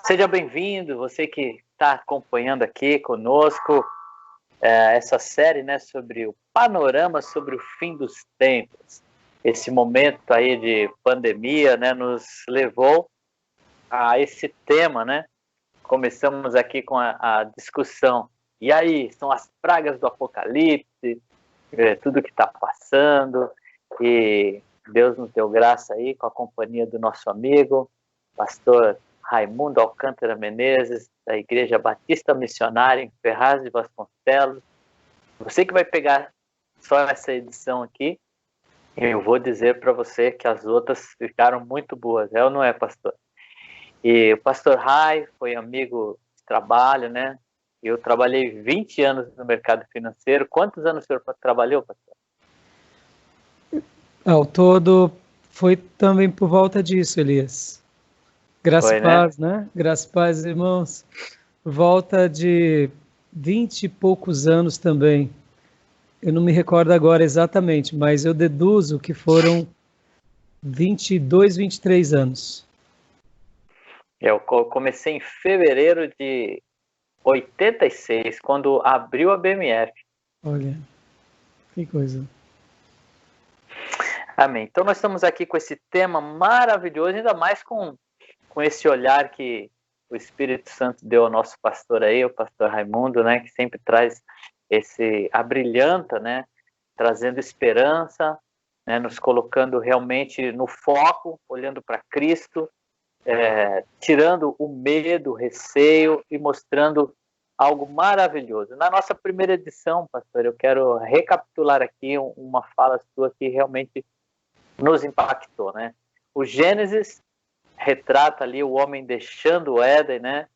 Seja bem-vindo, você que está acompanhando aqui conosco essa série, né, sobre o panorama sobre o fim dos tempos. Esse momento aí de pandemia, né, nos levou a esse tema, né? Começamos aqui com a discussão. E aí, são as pragas do Apocalipse, tudo que está passando, e Deus nos deu graça aí com a companhia do nosso amigo, pastor Raimundo Alcântara Menezes, da Igreja Batista Missionária em Ferraz de Vasconcelos. Você que vai pegar só essa edição aqui, eu vou dizer para você que as outras ficaram muito boas, é ou não é, pastor? E o pastor Rai foi amigo de trabalho, né? Eu trabalhei 20 anos no mercado financeiro. Quantos anos o senhor trabalhou, pastor? Ao todo, foi também por volta disso, Elias. Graça e paz, né? Graça e paz, irmãos. Por volta de 20 e poucos anos também. Eu não me recordo agora exatamente, mas eu deduzo que foram 22, 23 anos. Eu comecei em fevereiro de 86, quando abriu a BMF. Olha, que coisa. Amém. Então nós estamos aqui com esse tema maravilhoso, ainda mais com esse olhar que o Espírito Santo deu ao nosso pastor aí, o pastor Raimundo, né, que sempre traz abrilhanta, né, trazendo esperança, né, nos colocando realmente no foco, olhando para Cristo, tirando o medo, o receio e mostrando algo maravilhoso. Na nossa primeira edição, pastor, eu quero recapitular aqui uma fala sua que realmente nos impactou, né? O Gênesis retrata ali o homem deixando o Éden, né?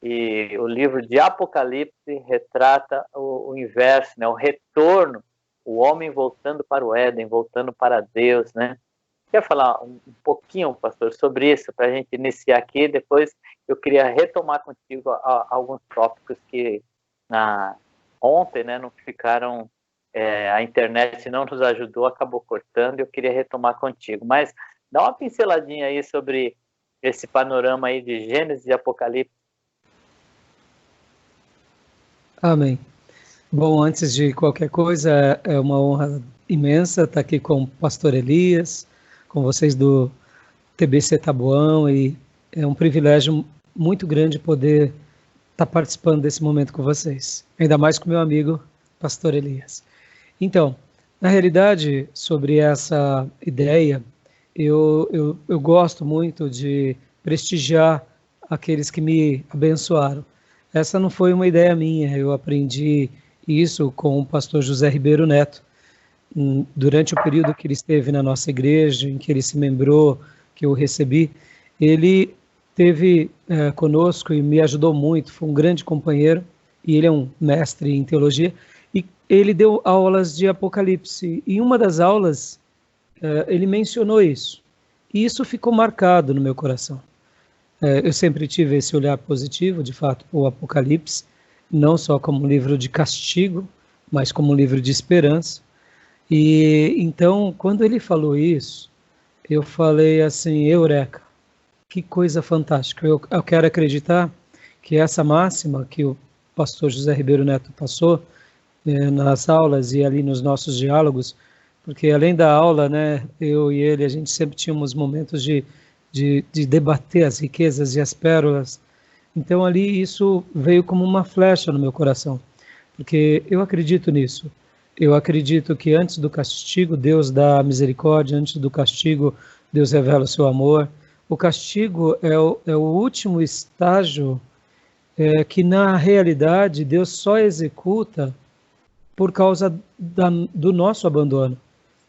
E o livro de Apocalipse retrata o inverso, né? O retorno, o homem voltando para o Éden, voltando para Deus, né? Quer falar um pouquinho, pastor, sobre isso, para a gente iniciar aqui? Depois eu queria retomar contigo alguns tópicos que ontem, né, não ficaram, a internet não nos ajudou, acabou cortando, e eu queria retomar contigo. Mas dá uma pinceladinha aí sobre esse panorama aí de Gênesis e Apocalipse. Amém. Bom, antes de qualquer coisa, é uma honra imensa estar aqui com o pastor Elias, com vocês do TBC Taboão, e é um privilégio muito grande poder estar participando desse momento com vocês, ainda mais com meu amigo, pastor Elias. Então, na realidade, sobre essa ideia, eu gosto muito de prestigiar aqueles que me abençoaram. Essa não foi uma ideia minha, eu aprendi isso com o pastor José Ribeiro Neto, durante o período que ele esteve na nossa igreja, em que ele se membrou, que eu recebi. Ele esteve conosco e me ajudou muito, foi um grande companheiro, e ele é um mestre em teologia, e ele deu aulas de Apocalipse, e em uma das aulas ele mencionou isso, e isso ficou marcado no meu coração. Eu sempre tive esse olhar positivo, de fato, para o Apocalipse, não só como um livro de castigo, mas como um livro de esperança. E então, quando ele falou isso, eu falei assim, eureka, que coisa fantástica. Eu quero acreditar que essa máxima que o pastor José Ribeiro Neto passou nas aulas e ali nos nossos diálogos, porque além da aula, né, eu e ele, a gente sempre tínhamos momentos de debater as riquezas e as pérolas. Então ali isso veio como uma flecha no meu coração, porque eu acredito nisso. Eu acredito que antes do castigo, Deus dá misericórdia, antes do castigo, Deus revela o seu amor. O castigo é o último estágio que, na realidade, Deus só executa por causa do nosso abandono.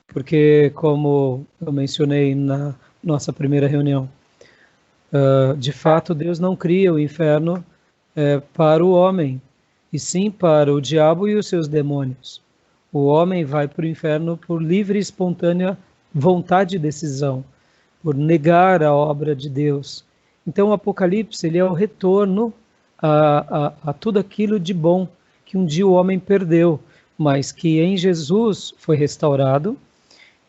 Porque, como eu mencionei na nossa primeira reunião, de fato, Deus não cria o inferno para o homem, e sim para o diabo e os seus demônios. O homem vai para o inferno por livre e espontânea vontade e decisão, por negar a obra de Deus. Então o Apocalipse ele é o retorno a tudo aquilo de bom que um dia o homem perdeu, mas que em Jesus foi restaurado,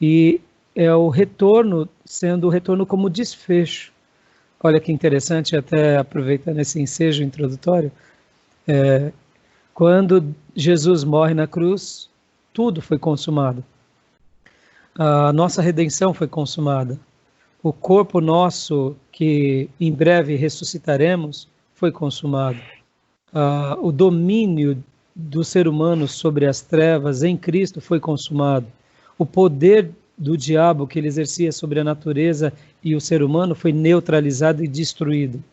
e é o retorno, sendo o retorno como desfecho. olha que interessante, até aproveitando esse ensejo introdutório, quando Jesus morre na cruz, tudo foi consumado. A nossa redenção foi consumada. O corpo nosso, que em breve ressuscitaremos, foi consumado. O domínio do ser humano sobre as trevas em Cristo foi consumado. O poder do diabo que ele exercia sobre a natureza e o ser humano foi neutralizado e destruído.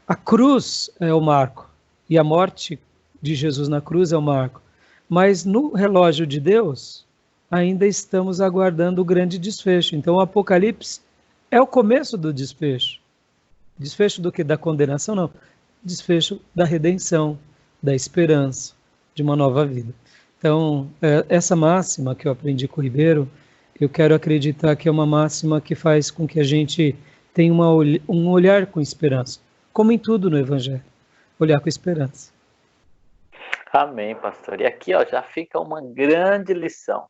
A cruz é o marco, e a morte de Jesus na cruz é o marco. Mas no relógio de Deus, ainda estamos aguardando o grande desfecho. Então o Apocalipse é o começo do desfecho. Desfecho do que? Da condenação? Não. Desfecho da redenção, da esperança, de uma nova vida. Então, essa máxima que eu aprendi com o Ribeiro, eu quero acreditar que é uma máxima que faz com que a gente tenha um olhar com esperança, como em tudo no Evangelho, olhar com esperança. Amém, pastor. E aqui já fica uma grande lição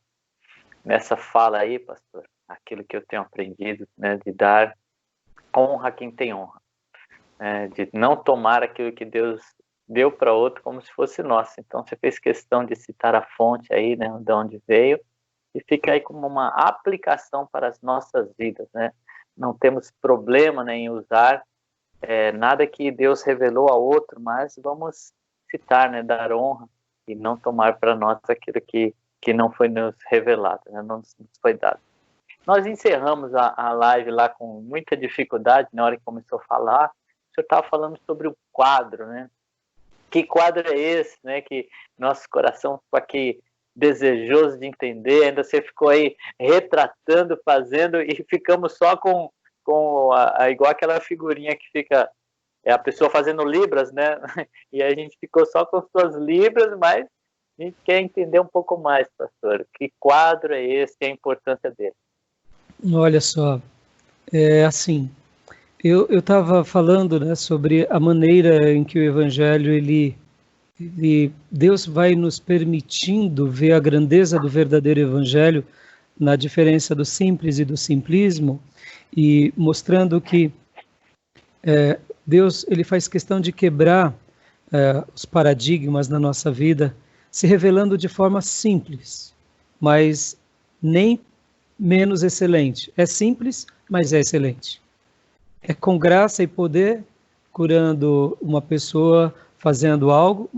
nessa fala aí, pastor, aquilo que eu tenho aprendido, né, de dar honra a quem tem honra, de não tomar aquilo que Deus deu para outro como se fosse nosso. Então você fez questão de citar a fonte aí, né, de onde veio, e fica aí como uma aplicação para as nossas vidas, né? Não temos problema, né, em usar nada que Deus revelou a outro, mas vamos citar, né, dar honra e não tomar para nós aquilo que não foi nos revelado, né, não nos foi dado. Nós encerramos a live lá com muita dificuldade, na hora que começou a falar. O senhor estava falando sobre o quadro, né? Que quadro é esse, né? Que nosso coração ficou aqui desejoso de entender, ainda você ficou aí retratando, fazendo, e ficamos só com igual aquela figurinha que fica a pessoa fazendo libras, né? E a gente ficou só com suas libras, mas a gente quer entender um pouco mais, pastor. Que quadro é esse e a importância dele? Olha só, assim, eu estava falando, né, sobre a maneira em que o Evangelho, Deus vai nos permitindo ver a grandeza do verdadeiro Evangelho na diferença do simples e do simplismo, e mostrando que Deus ele faz questão de quebrar os paradigmas na nossa vida, se revelando de forma simples, mas nem menos excelente. É simples, mas é excelente. É com graça e poder, curando uma pessoa, fazendo algo.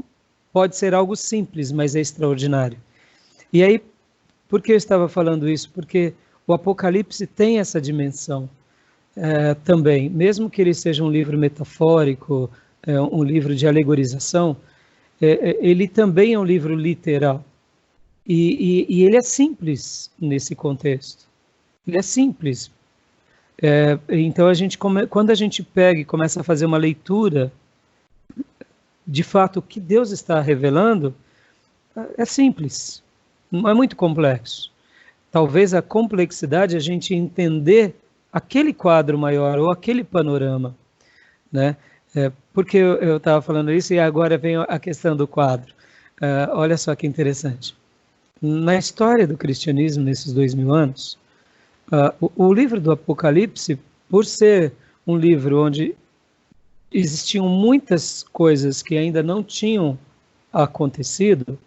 Pode ser algo simples, mas é extraordinário. E aí, por que eu estava falando isso? Porque o Apocalipse tem essa dimensão também. Mesmo que ele seja um livro metafórico, um livro de alegorização, ele também é um livro literal. E ele é simples nesse contexto. Ele é simples. Então, quando a gente pega e começa a fazer uma leitura, de fato, o que Deus está revelando é simples, não é muito complexo. Talvez a complexidade é a gente entender aquele quadro maior ou aquele panorama, né? Porque eu estava falando isso e agora vem a questão do quadro. Olha só que interessante. Na história do cristianismo, nesses 2000 anos, o livro do Apocalipse, por ser um livro onde existiam muitas coisas que ainda não tinham acontecido,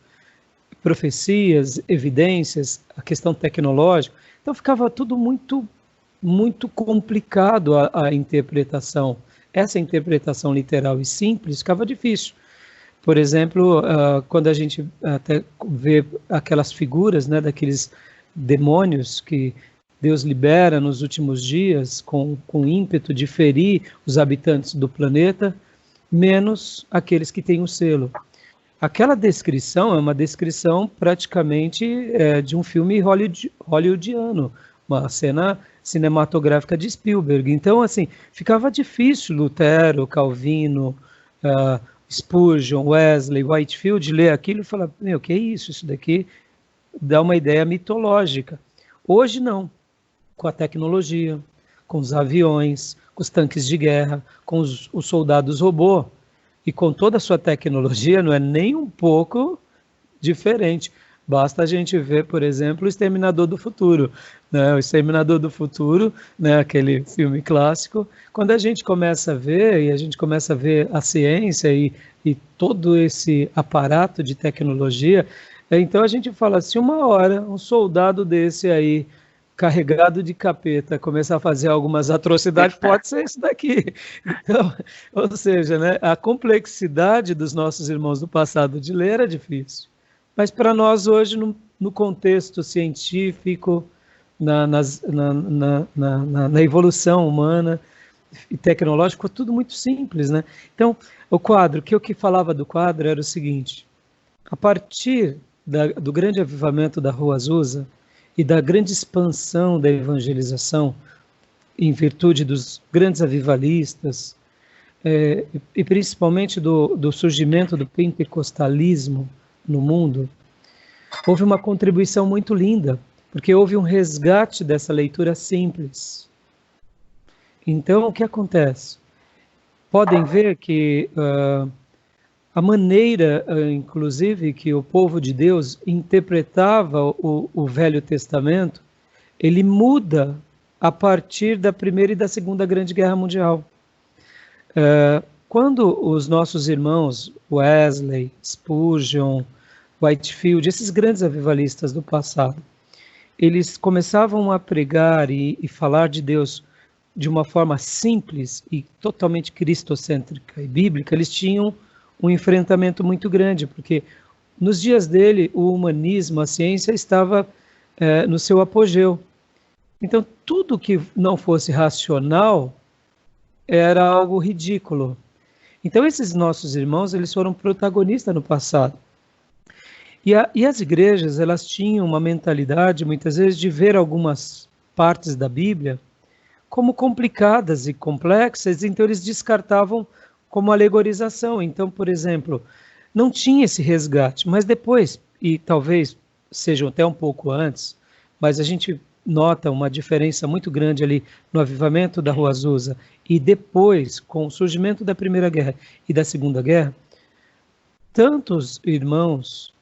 profecias, evidências, a questão tecnológica, então ficava tudo muito, muito complicado a interpretação. Essa interpretação literal e simples ficava difícil. Por exemplo, quando a gente até vê aquelas figuras, né, daqueles demônios que Deus libera nos últimos dias com ímpeto de ferir os habitantes do planeta, menos aqueles que têm o selo. Aquela descrição é uma descrição praticamente de um filme hollywoodiano, uma cena cinematográfica de Spielberg. Então, assim, ficava difícil Lutero, Calvino, Spurgeon, Wesley, Whitefield ler aquilo e falar, meu, que é isso? Isso daqui dá uma ideia mitológica. Hoje não. Com a tecnologia, com os aviões, com os tanques de guerra, com os soldados robô, e com toda a sua tecnologia, não é nem um pouco diferente Basta a gente ver, por exemplo, O Exterminador do Futuro, né? O Exterminador do Futuro, né? Aquele filme clássico. Quando a gente começa a ver, e a gente começa a ver a ciência e todo esse aparato de tecnologia, então a gente fala assim, uma hora um soldado desse aí, carregado de capeta, começar a fazer algumas atrocidades, pode ser isso daqui. Então, ou seja, né, a complexidade dos nossos irmãos do passado de ler era difícil. Mas para nós hoje, no contexto científico, na evolução humana e tecnológica, tudo muito simples, né? Então, o quadro, que eu que falava do quadro era o seguinte, a partir do grande avivamento da Rua Azusa e da grande expansão da evangelização, em virtude dos grandes avivalistas, e principalmente do surgimento do pentecostalismo no mundo, houve uma contribuição muito linda, porque houve um resgate dessa leitura simples. Então, o que acontece? Podem ver que a maneira, inclusive, que o povo de Deus interpretava o Velho Testamento, ele muda a partir da Primeira e da Segunda Grande Guerra Mundial. Quando os nossos irmãos Wesley, Spurgeon, Whitefield, esses grandes avivalistas do passado, eles começavam a pregar e falar de Deus de uma forma simples e totalmente cristocêntrica e bíblica, eles tinham um enfrentamento muito grande, porque nos dias dele o humanismo, a ciência estava no seu apogeu. Então tudo que não fosse racional era algo ridículo. Então esses nossos irmãos, eles foram protagonistas no passado. E as igrejas, elas tinham uma mentalidade, muitas vezes, de ver algumas partes da Bíblia como complicadas e complexas, então eles descartavam como alegorização. Então, por exemplo, não tinha esse resgate, mas depois, e talvez sejam até um pouco antes, mas a gente nota uma diferença muito grande ali no avivamento da Rua Azusa e depois, com o surgimento da Primeira Guerra e da Segunda Guerra, tantos irmãos,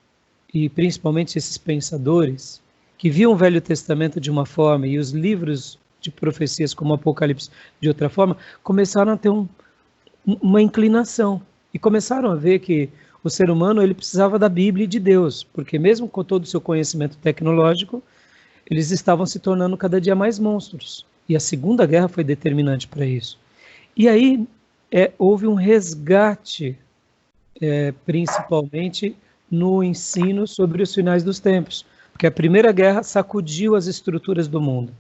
e principalmente esses pensadores, que viam o Velho Testamento de uma forma e os livros de profecias como Apocalipse de outra forma, começaram a ter uma inclinação e começaram a ver que o ser humano ele precisava da Bíblia e de Deus, porque mesmo com todo o seu conhecimento tecnológico, eles estavam se tornando cada dia mais monstros. E a Segunda Guerra foi determinante para isso. E aí houve um resgate, principalmente no ensino sobre os finais dos tempos, porque a Primeira Guerra sacudiu as estruturas do mundo.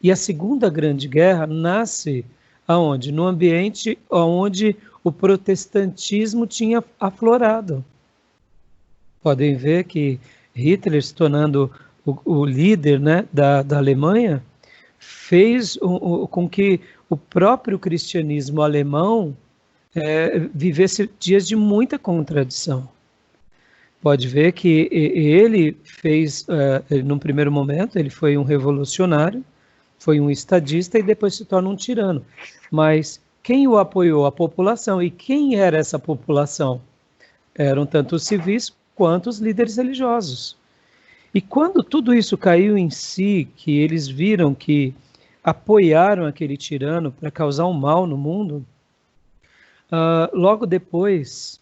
E a Segunda Grande Guerra nasce aonde? No ambiente onde o protestantismo tinha aflorado. Podem ver que Hitler, se tornando o líder, né, da Alemanha, fez com que o próprio cristianismo alemão vivesse dias de muita contradição. Pode ver que ele fez, num primeiro momento, ele foi um revolucionário, foi um estadista e depois se torna um tirano. Mas quem o apoiou? A população. E quem era essa população? Eram tanto os civis quanto os líderes religiosos. E quando tudo isso caiu em si, que eles viram que apoiaram aquele tirano para causar um mal no mundo, logo depois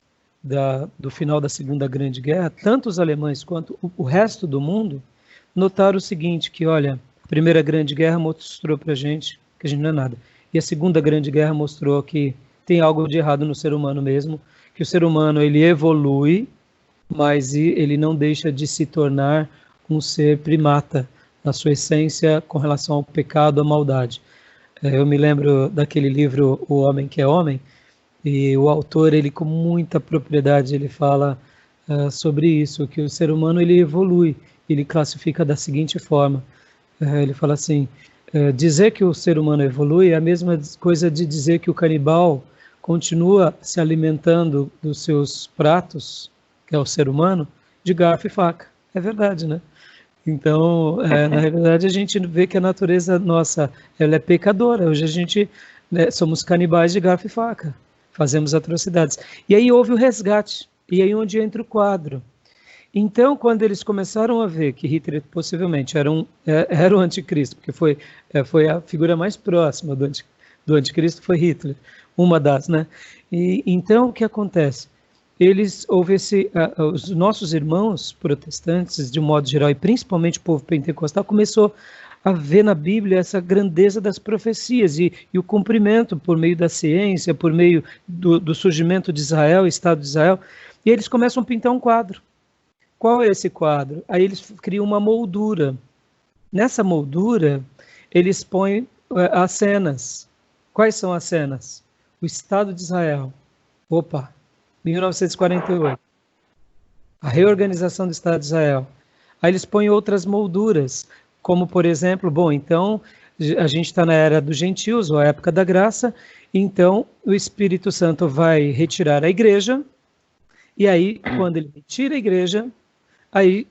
do final da Segunda Grande Guerra, tanto os alemães quanto o resto do mundo notaram o seguinte, que olha, a Primeira Grande Guerra mostrou para a gente que a gente não é nada. E a Segunda Grande Guerra mostrou que tem algo de errado no ser humano mesmo, que o ser humano ele evolui, mas ele não deixa de se tornar um ser primata, na sua essência com relação ao pecado, à maldade. Eu me lembro daquele livro O Homem que é Homem, e o autor, ele com muita propriedade, ele fala sobre isso, que o ser humano ele evolui, ele classifica da seguinte forma, ele fala assim, dizer que o ser humano evolui é a mesma coisa de dizer que o canibal continua se alimentando dos seus pratos, que é o ser humano, de garfo e faca. É verdade, né? Então, na realidade, a gente vê que a natureza nossa, ela é pecadora. Hoje a gente, somos canibais de garfo e faca, fazemos atrocidades. E aí houve o resgate, e aí onde entra o quadro. Então, quando eles começaram a ver que Hitler possivelmente era o anticristo, porque foi a figura mais próxima do anticristo, foi Hitler, uma das, né? E então, o que acontece? Os nossos irmãos protestantes, de um modo geral, e principalmente o povo pentecostal, começou a ver na Bíblia essa grandeza das profecias e o cumprimento por meio da ciência, por meio do surgimento de Israel, Estado de Israel, e eles começam a pintar um quadro. Qual é esse quadro? Aí eles criam uma moldura. Nessa moldura, eles põem as cenas. Quais são as cenas? O Estado de Israel. Opa, 1948. A reorganização do Estado de Israel. Aí eles põem outras molduras, como, por exemplo, então, a gente está na era dos gentios, ou a época da graça, então o Espírito Santo vai retirar a igreja, e aí, quando ele retira a igreja, aí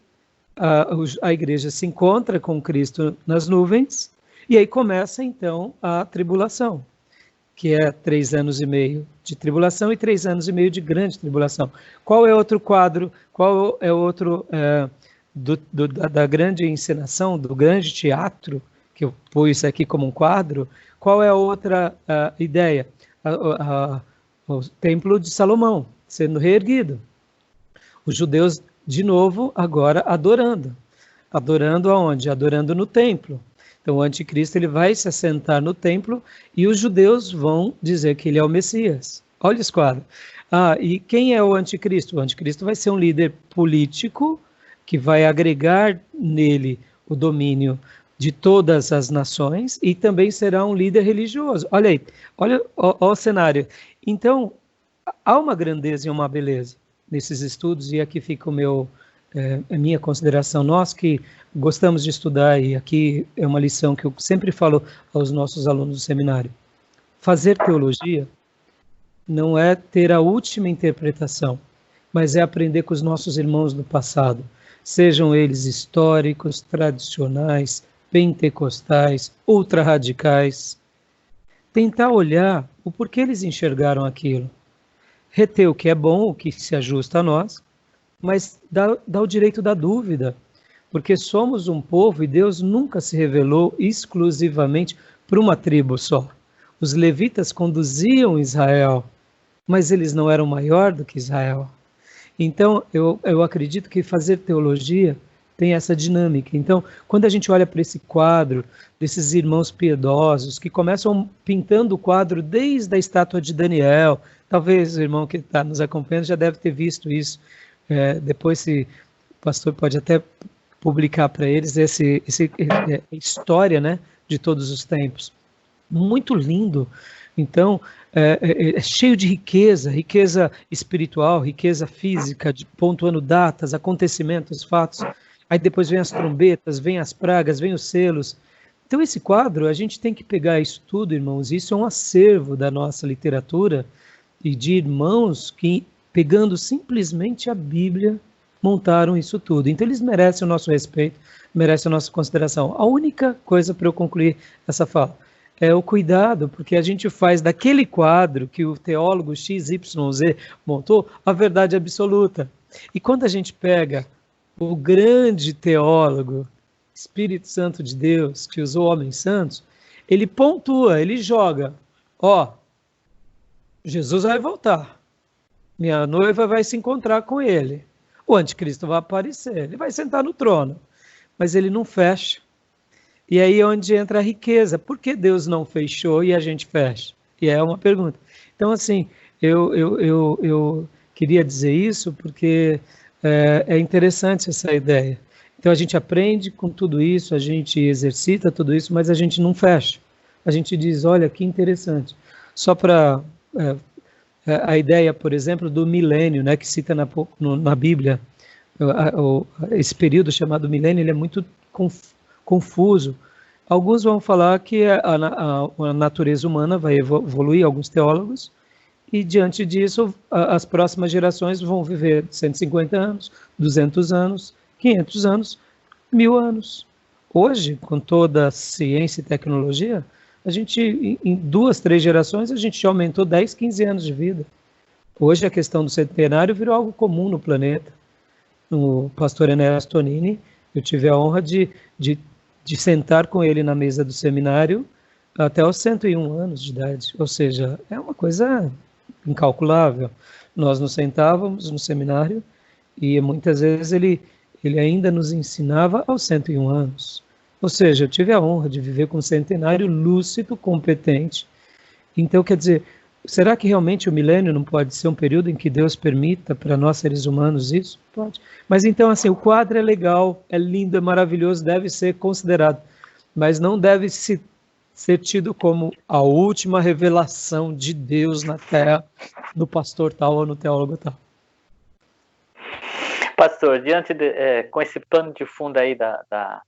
a igreja se encontra com Cristo nas nuvens, e aí começa, então, a tribulação, que é 3 anos e meio de tribulação e 3 anos e meio de grande tribulação. Qual é outro quadro, qual é outro da grande encenação, do grande teatro, que eu pus aqui como um quadro, qual é a outra ideia? O Templo de Salomão sendo reerguido. Os judeus, de novo, agora adorando. Adorando aonde? Adorando no templo. Então o anticristo ele vai se assentar no templo e os judeus vão dizer que ele é o Messias. Olha esse quadro. E quem é o anticristo? O anticristo vai ser um líder político que vai agregar nele o domínio de todas as nações e também será um líder religioso. Olha aí, olha o cenário. Então, há uma grandeza e uma beleza nesses estudos, e aqui fica a minha consideração. Nós que gostamos de estudar, e aqui é uma lição que eu sempre falo aos nossos alunos do seminário, fazer teologia não é ter a última interpretação, mas é aprender com os nossos irmãos do passado, sejam eles históricos, tradicionais, pentecostais, ultra-radicais, tentar olhar o porquê eles enxergaram aquilo, reter o que é bom, o que se ajusta a nós, mas dá o direito da dúvida, porque somos um povo e Deus nunca se revelou exclusivamente para uma tribo só. Os levitas conduziam Israel, mas eles não eram maior do que Israel. Então, eu acredito que fazer teologia tem essa dinâmica. Então, quando a gente olha para esse quadro, desses irmãos piedosos, que começam pintando o quadro desde a estátua de Daniel, talvez o irmão que está nos acompanhando já deve ter visto isso. Depois, se o pastor pode até publicar para eles essa história, né, de todos os tempos. Muito lindo. Então, é cheio de riqueza espiritual, riqueza física, pontuando datas, acontecimentos, fatos. Aí depois vem as trombetas, vem as pragas, vem os selos. Então esse quadro, a gente tem que pegar isso tudo, irmãos. Isso é um acervo da nossa literatura e de irmãos que, pegando simplesmente a Bíblia, montaram isso tudo. Então eles merecem o nosso respeito, merecem a nossa consideração. A única coisa para eu concluir essa fala é o cuidado, porque a gente faz daquele quadro que o teólogo XYZ montou a verdade absoluta. E quando a gente pega o grande teólogo, Espírito Santo de Deus, que usou homens santos, ele pontua, ele joga, Jesus vai voltar, minha noiva vai se encontrar com ele, o anticristo vai aparecer, ele vai sentar no trono, mas ele não fecha. E aí é onde entra a riqueza. Por que Deus não fechou e a gente fecha? E é uma pergunta. Então, assim, eu queria dizer isso porque é interessante essa ideia. Então, a gente aprende com tudo isso, a gente exercita tudo isso, mas a gente não fecha. A gente diz, olha, que interessante. Só para a ideia, por exemplo, do milênio, né, que cita na Bíblia, esse período chamado milênio, ele é muito confuso. Alguns vão falar que a natureza humana vai evoluir, alguns teólogos, e diante disso as próximas gerações vão viver 150 anos, 200 anos, 500 anos, 1000 anos. Hoje, com toda a ciência e tecnologia, a gente, em 2, 3 gerações, a gente já aumentou 10, 15 anos de vida. Hoje a questão do centenário virou algo comum no planeta. o pastor Enéas Tonini. Eu tive a honra de sentar com ele na mesa do seminário até os 101 anos de idade, ou seja, é uma coisa incalculável. Nós nos sentávamos no seminário e muitas vezes ele ainda nos ensinava aos 101 anos. Ou seja, eu tive a honra de viver com um centenário lúcido, competente. Então, quer dizer, será que realmente o milênio não pode ser um período em que Deus permita para nós seres humanos isso? Pode. Mas então, assim, o quadro é legal, é lindo, é maravilhoso, deve ser considerado, mas não deve ser tido como a última revelação de Deus na Terra, no pastor tal ou no teólogo tal. Pastor, diante com esse pano de fundo aí da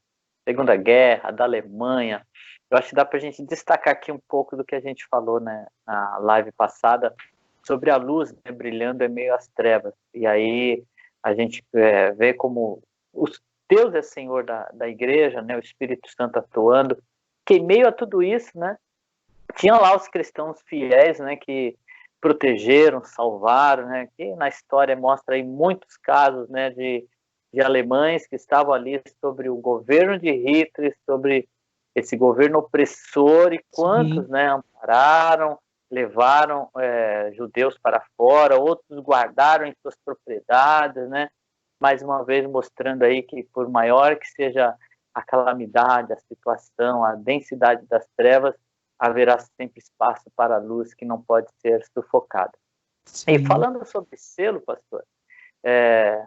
Segunda Guerra, da Alemanha, eu acho que dá para a gente destacar aqui um pouco do que a gente falou, né, na live passada, sobre a luz, né, brilhando em meio às trevas. E aí a gente vê como Deus é Senhor da igreja, né, o Espírito Santo atuando, que em meio a tudo isso, né, tinha lá os cristãos fiéis, né, que protegeram, salvaram, né, que na história mostra aí muitos casos, né, de alemães que estavam ali sobre o governo de Hitler, sobre esse governo opressor, e quantos, né, ampararam, levaram judeus para fora, outros guardaram em suas propriedades, né, mais uma vez mostrando aí que por maior que seja a calamidade, a situação, a densidade das trevas, haverá sempre espaço para a luz que não pode ser sufocada. Sim. E falando sobre selo, pastor,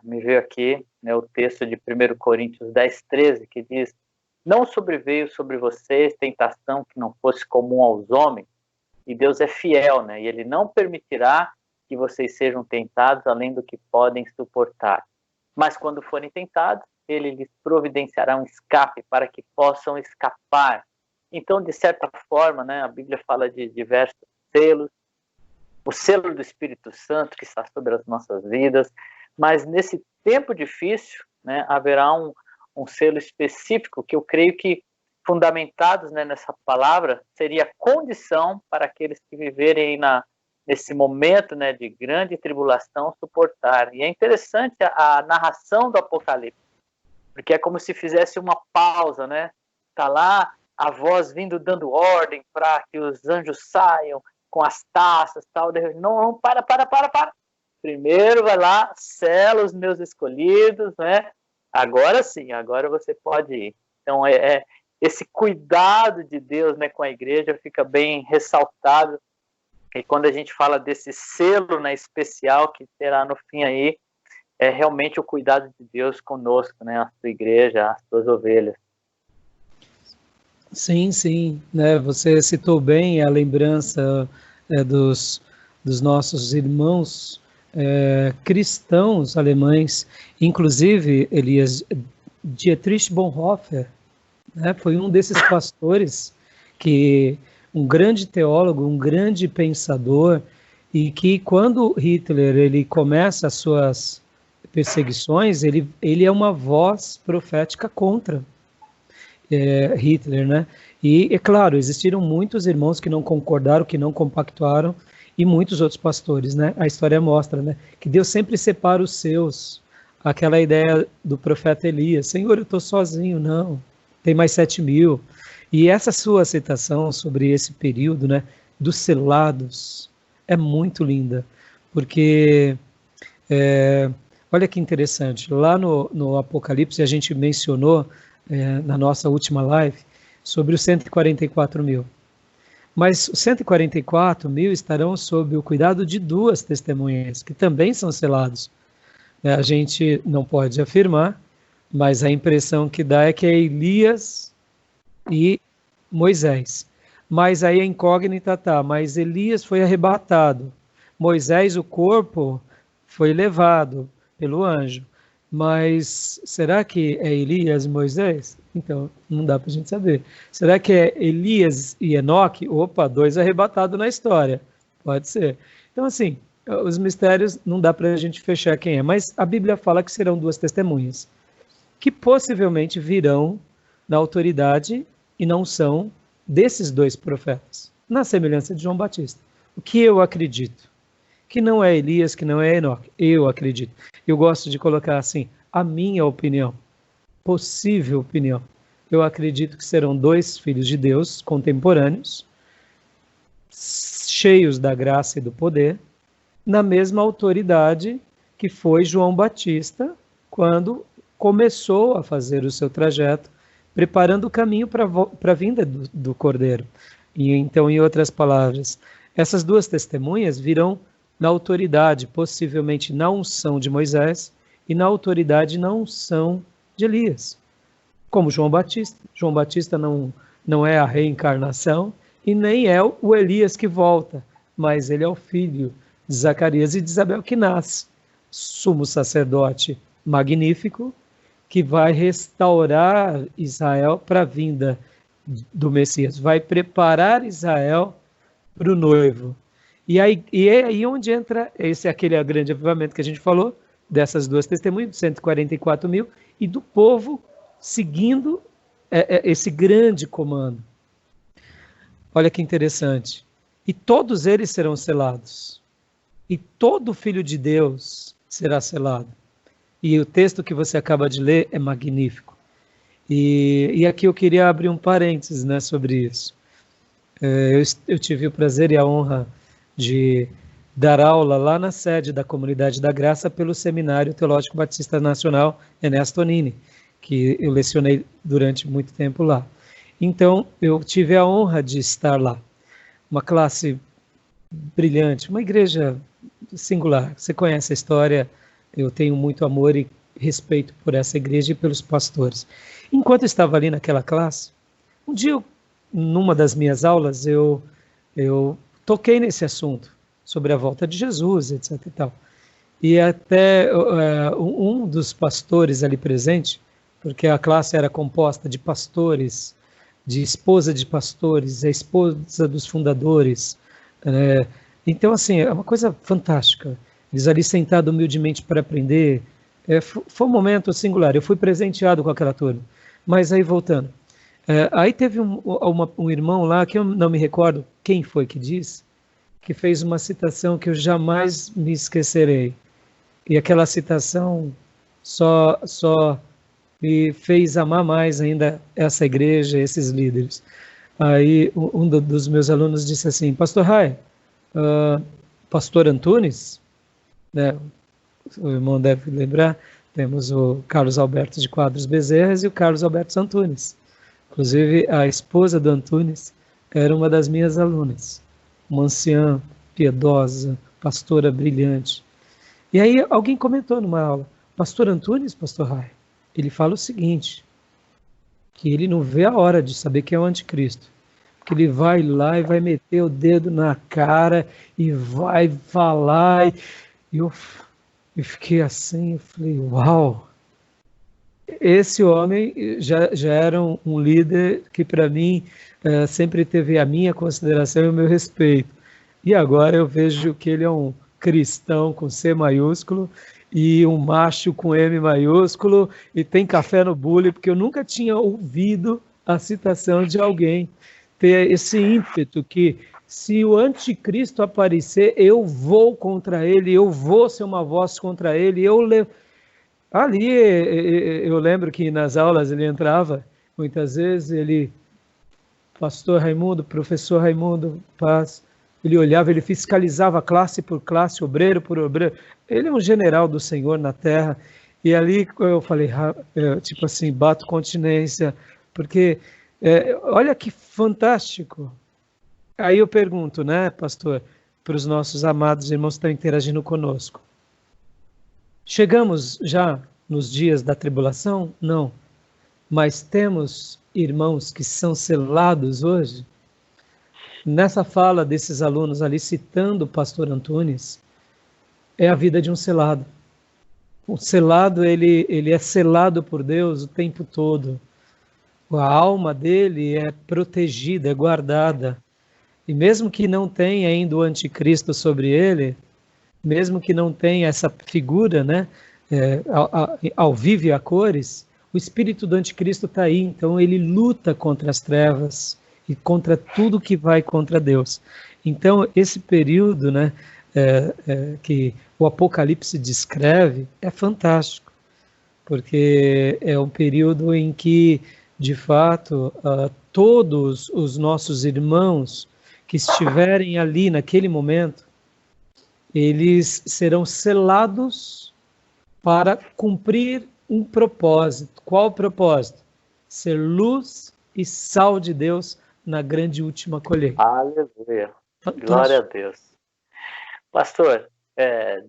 me veio aqui, né, o texto de 1 Coríntios 10:13, que diz: não sobreveio sobre vocês tentação que não fosse comum aos homens, e Deus é fiel, né, e Ele não permitirá que vocês sejam tentados além do que podem suportar. Mas quando forem tentados, Ele lhes providenciará um escape para que possam escapar. Então, de certa forma, né, a Bíblia fala de diversos selos, o selo do Espírito Santo que está sobre as nossas vidas, mas nesse tempo difícil, né, haverá um selo específico que eu creio que, fundamentados, né, nessa palavra, seria condição para aqueles que viverem nesse momento, né, de grande tribulação suportar. E é interessante a narração do Apocalipse, porque é como se fizesse uma pausa, né? Está lá a voz vindo dando ordem para que os anjos saiam com as taças, tal. Não, para. Primeiro vai lá, sela os meus escolhidos, né? Agora sim, agora você pode ir. Então, esse cuidado de Deus, né, com a igreja fica bem ressaltado. E quando a gente fala desse selo, né, especial que terá no fim aí, é realmente o cuidado de Deus conosco, né, a sua igreja, as suas ovelhas. Sim, né, você citou bem a lembrança dos nossos irmãos cristãos alemães, inclusive, Elias, Dietrich Bonhoeffer, né, foi um desses pastores que, um grande teólogo, um grande pensador, e que quando Hitler ele começa as suas perseguições, ele é uma voz profética contra Hitler, né? E, é claro, existiram muitos irmãos que não concordaram, que não compactuaram, e muitos outros pastores, né? A história mostra, né, que Deus sempre separa os seus. Aquela ideia do profeta Elias: Senhor, eu estou sozinho. Não, tem mais 7.000. E essa sua citação sobre esse período, né, dos selados, é muito linda, porque olha que interessante, lá no Apocalipse a gente mencionou na nossa última live sobre os 144.000. Mas os 144.000 estarão sob o cuidado de 2 testemunhas, que também são selados. A gente não pode afirmar, mas a impressão que dá é que é Elias e Moisés. Mas aí a incógnita tá, mas Elias foi arrebatado. Moisés, o corpo, foi levado pelo anjo. Mas será que é Elias e Moisés? Então, não dá para a gente saber. Será que é Elias e Enoque? Opa, 2 arrebatados na história. Pode ser. Então, assim, os mistérios não dá para a gente fechar quem é. Mas a Bíblia fala que serão 2 testemunhas, que possivelmente virão na autoridade e não são desses 2 profetas, na semelhança de João Batista. O que eu acredito? Que não é Elias, que não é Enoque. Eu acredito. Eu gosto de colocar assim, a minha opinião, possível opinião, eu acredito que serão 2 filhos de Deus contemporâneos, cheios da graça e do poder, na mesma autoridade que foi João Batista, quando começou a fazer o seu trajeto, preparando o caminho para a vinda do Cordeiro. E então, em outras palavras, essas 2 testemunhas virão na autoridade, possivelmente na unção de Moisés, e na autoridade e na unção de Elias, como João Batista. João Batista não é a reencarnação e nem é o Elias que volta, mas ele é o filho de Zacarias e de Isabel que nasce, sumo sacerdote magnífico, que vai restaurar Israel para a vinda do Messias, vai preparar Israel para o noivo. E é aí onde entra aquele grande avivamento que a gente falou, dessas 2 testemunhas, 144 mil, e do povo seguindo esse grande comando. Olha que interessante. E todos eles serão selados. E todo filho de Deus será selado. E o texto que você acaba de ler é magnífico. E aqui eu queria abrir um parênteses, né, sobre isso. Eu tive o prazer e a honra de dar aula lá na sede da Comunidade da Graça pelo Seminário Teológico Batista Nacional Ernesto Nini, que eu lecionei durante muito tempo lá. Então, eu tive a honra de estar lá. Uma classe brilhante, uma igreja singular. Você conhece a história, eu tenho muito amor e respeito por essa igreja e pelos pastores. Enquanto eu estava ali naquela classe, um dia, numa das minhas aulas, eu toquei nesse assunto, sobre a volta de Jesus, etc. e tal. E até um dos pastores ali presente, porque a classe era composta de pastores, de esposa de pastores, a esposa dos fundadores. Então, assim, é uma coisa fantástica. Eles ali sentados humildemente para aprender. Foi um momento singular. Eu fui presenteado com aquela turma. Mas aí, voltando. Aí teve um irmão lá, que eu não me recordo quem foi que disse, que fez uma citação que eu jamais me esquecerei. E aquela citação só me fez amar mais ainda essa igreja, esses líderes. Aí um dos meus alunos disse assim: Pastor Rai, Pastor Antunes, né, o irmão deve lembrar, temos o Carlos Alberto de Quadros Bezerras e o Carlos Alberto Antunes. Inclusive, a esposa do Antunes era uma das minhas alunas. Uma anciã, piedosa, pastora brilhante. E aí alguém comentou numa aula: Pastor Antunes, Pastor Rai, ele fala o seguinte, que ele não vê a hora de saber que é o anticristo, que ele vai lá e vai meter o dedo na cara e vai falar. E eu fiquei assim, eu falei, uau! Esse homem já era um líder que para mim sempre teve a minha consideração e o meu respeito. E agora eu vejo que ele é um cristão com C maiúsculo e um macho com M maiúsculo e tem café no bule, porque eu nunca tinha ouvido a citação de alguém ter esse ímpeto que se o anticristo aparecer, eu vou contra ele, eu vou ser uma voz contra ele, Ali eu lembro que nas aulas ele entrava, muitas vezes pastor Raimundo, professor Raimundo Paz, ele olhava, ele fiscalizava classe por classe, obreiro por obreiro. Ele é um general do Senhor na terra. E ali eu falei, tipo assim, bato continência, porque olha que fantástico. Aí eu pergunto, né, pastor, para os nossos amados irmãos que estão interagindo conosco. Chegamos já nos dias da tribulação? Não. Mas temos irmãos que são selados hoje? Nessa fala desses alunos ali, citando o pastor Antunes, é a vida de um selado. O selado, ele é selado por Deus o tempo todo. A alma dele é protegida, é guardada. E mesmo que não tenha ainda o anticristo sobre ele, mesmo que não tenha essa figura, né, ao vivo e a cores, o espírito do anticristo está aí, então ele luta contra as trevas e contra tudo que vai contra Deus. Então esse período, né, que o Apocalipse descreve é fantástico. porque é um período em que, de fato, todos os nossos irmãos que estiverem ali naquele momento, eles serão selados para cumprir um propósito. Qual o propósito? Ser luz e sal de Deus na grande última colheita. Aleluia. Glória a Deus. Pastor,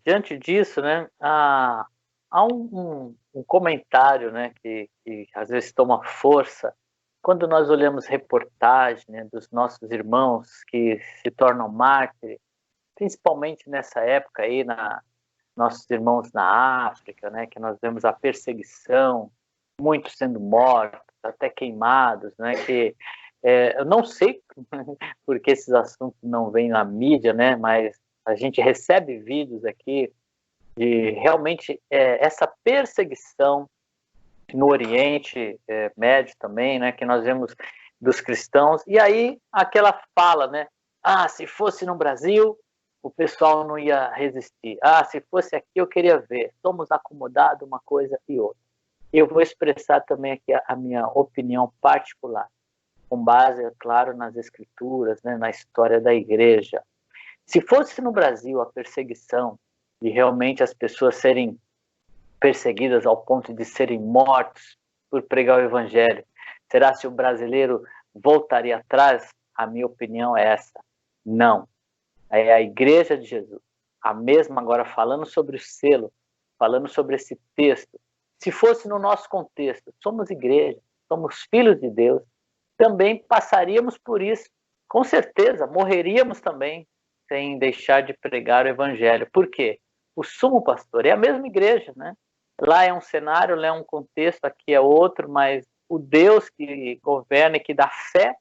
diante disso, né, há um comentário, né, que às vezes toma força quando nós olhamos reportagem, né, dos nossos irmãos que se tornam mártires, principalmente nessa época aí, nossos irmãos na África, né, que nós vemos a perseguição, muitos sendo mortos, até queimados, né, que eu não sei porque esses assuntos não vêm na mídia, né, mas a gente recebe vídeos aqui de realmente essa perseguição no Oriente Médio também, né, que nós vemos dos cristãos, e aí aquela fala, né, se fosse no Brasil, o pessoal não ia resistir. Se fosse aqui, eu queria ver. Somos acomodados uma coisa e outra. Eu vou expressar também aqui a minha opinião particular, com base, é claro, nas escrituras, né, na história da igreja. Se fosse no Brasil a perseguição de realmente as pessoas serem perseguidas ao ponto de serem mortos por pregar o evangelho, será se o brasileiro voltaria atrás? A minha opinião é essa. Não. É a igreja de Jesus. A mesma agora falando sobre o selo, falando sobre esse texto. Se fosse no nosso contexto, somos igreja, somos filhos de Deus, também passaríamos por isso. Com certeza, morreríamos também sem deixar de pregar o evangelho. Por quê? O sumo pastor é a mesma igreja, né? Lá é um cenário, lá é um contexto, aqui é outro, mas o Deus que governa e que dá fé,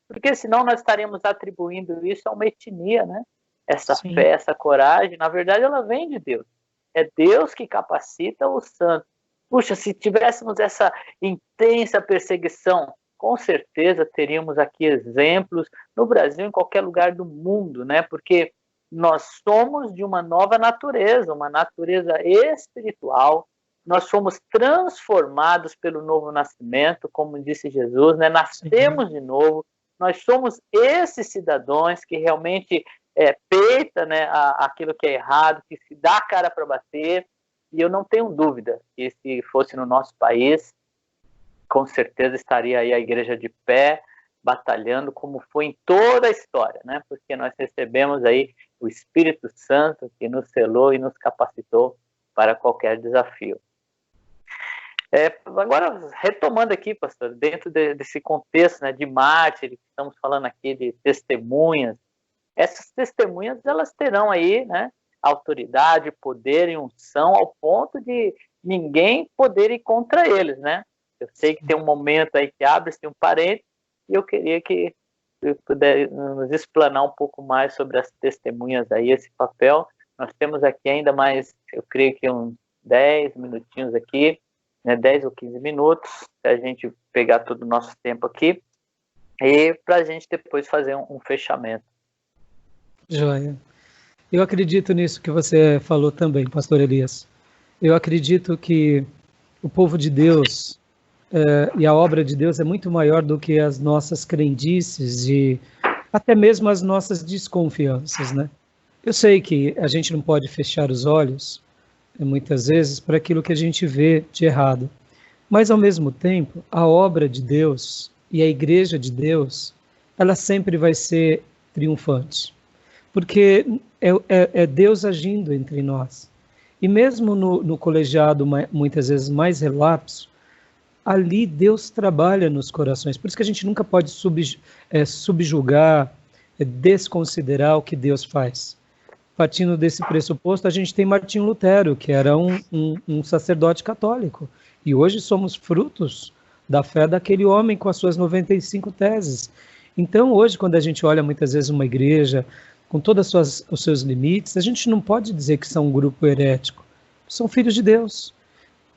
porque senão nós estaríamos atribuindo isso a uma etnia, né? Essa Sim. fé, essa coragem, na verdade ela vem de Deus. É Deus que capacita os santos. Puxa, se tivéssemos essa intensa perseguição, com certeza teríamos aqui exemplos no Brasil, em qualquer lugar do mundo, né? Porque nós somos de uma nova natureza, uma natureza espiritual. Nós somos transformados pelo novo nascimento, como disse Jesus, né? Nascemos de novo. Nós somos esses cidadãos que realmente peita, né, aquilo que é errado, que se dá a cara para bater. E eu não tenho dúvida que se fosse no nosso país, com certeza estaria aí a igreja de pé, batalhando como foi em toda a história, né? Porque nós recebemos aí o Espírito Santo que nos selou e nos capacitou para qualquer desafio. Agora, retomando aqui, pastor, dentro desse contexto, né, de mártires, estamos falando aqui de testemunhas, essas testemunhas, elas terão aí, né, autoridade, poder e unção ao ponto de ninguém poder ir contra eles, né? Eu sei que tem um momento aí que abre-se um parênteses e eu queria que eu pudesse nos explanar um pouco mais sobre as testemunhas aí, esse papel. Nós temos aqui ainda mais, eu creio que uns 10 minutinhos aqui, né, 10 ou 15 minutos, para a gente pegar todo o nosso tempo aqui e para a gente depois fazer um fechamento. Joia. Eu acredito nisso que você falou também, pastor Elias. Eu acredito que o povo de Deus e a obra de Deus é muito maior do que as nossas crendices e até mesmo as nossas desconfianças, né? Eu sei que a gente não pode fechar os olhos, muitas vezes, para aquilo que a gente vê de errado. Mas, ao mesmo tempo, a obra de Deus e a igreja de Deus, ela sempre vai ser triunfante. Porque é Deus agindo entre nós. E mesmo no colegiado, muitas vezes mais relapso, ali Deus trabalha nos corações. Por isso que a gente nunca pode subjugar, desconsiderar o que Deus faz. Partindo desse pressuposto, a gente tem Martinho Lutero, que era um sacerdote católico. E hoje somos frutos da fé daquele homem com as suas 95 teses. Então, hoje, quando a gente olha muitas vezes uma igreja com todos os seus limites, a gente não pode dizer que são um grupo herético. São filhos de Deus,